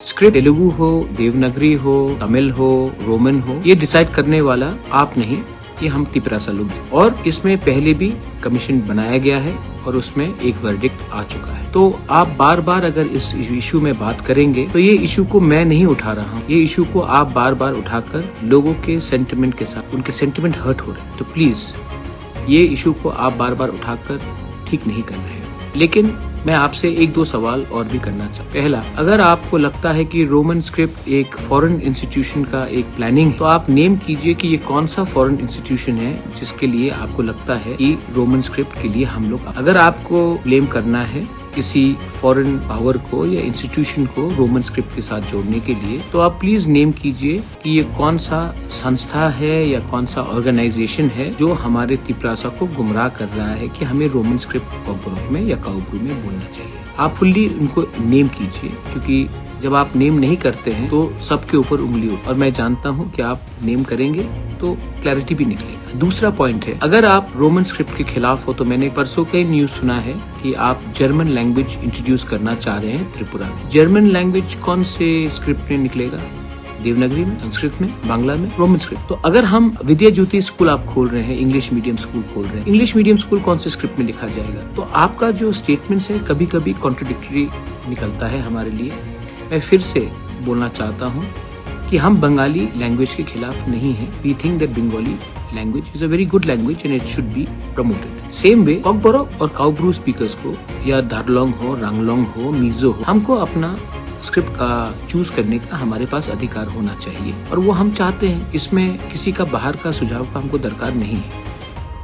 Script Telugu हो, देवनागरी हो, तमिल हो, रोमन हो, ये डिसाइड करने वाला आप नहीं, ये हम तिपरासा लोग। और इसमें पहले भी कमीशन बनाया गया है और उसमें एक वर्डिक्ट आ चुका है। तो आप बार बार अगर इस इशू में बात करेंगे तो ये इशू को मैं नहीं उठा रहा हूँ, ये इशू को आप बार बार उठाकर लोगों के सेंटिमेंट के साथ, उनके सेंटिमेंट हर्ट हो रहे हैं। तो प्लीज ये इशू को आप बार बार उठाकर ठीक नहीं कर रहे हो। लेकिन मैं आपसे एक दो सवाल और भी करना चाहता। पहला, अगर आपको लगता है कि रोमन स्क्रिप्ट एक फॉरेन इंस्टीट्यूशन का एक प्लानिंग है, तो आप नेम कीजिए कि ये कौन सा फॉरेन इंस्टीट्यूशन है जिसके लिए आपको लगता है कि रोमन स्क्रिप्ट के लिए हम लोग, अगर आपको ब्लेम करना है किसी फॉरेन पावर को या इंस्टीट्यूशन को रोमन स्क्रिप्ट के साथ जोड़ने के लिए, तो आप प्लीज नेम कीजिए कि ये कौन सा संस्था है या कौन सा ऑर्गेनाइजेशन है जो हमारे तिपरासा को गुमराह कर रहा है कि हमें रोमन स्क्रिप्ट कॉकब्रोक में या काउब्रू में बोलना चाहिए। आप फुल्ली उनको नेम कीजिए, क्योंकि जब आप नेम नहीं करते हैं तो सबके ऊपर उंगली हो, और मैं जानता हूं कि आप नेम करेंगे तो क्लैरिटी भी निकलेगा। दूसरा पॉइंट है, अगर आप रोमन स्क्रिप्ट के खिलाफ हो तो मैंने परसों कई न्यूज सुना है कि आप जर्मन लैंग्वेज इंट्रोड्यूस करना चाह रहे हैं त्रिपुरा में। जर्मन लैंग्वेज कौन से स्क्रिप्ट में निकलेगा? देवनागरी में, संस्कृत में, बांग्ला में, रोमन स्क्रिप्ट। तो अगर हम विद्या ज्योति स्कूल आप खोल रहे हैं, इंग्लिश मीडियम स्कूल खोल रहे हैं, इंग्लिश मीडियम स्कूल कौन से स्क्रिप्ट में लिखा जाएगा? तो आपका जो स्टेटमेंट्स है कभी कभी कॉन्ट्रोडिक्टरी निकलता है हमारे लिए। मैं फिर से बोलना चाहता हूँ कि हम बंगाली लैंग्वेज के खिलाफ नहीं है। We think that Bengali language is a very good language and it should be promoted. Same way Kokborok और काउब्रू स्पीकर्स को, या धारलोंग हो, रांगलोंग हो, मिजो हो, हमको अपना स्क्रिप्ट का चूज करने का हमारे पास अधिकार होना चाहिए, और वो हम चाहते हैं। इसमें किसी का बाहर का सुझाव का हमको दरकार नहीं है।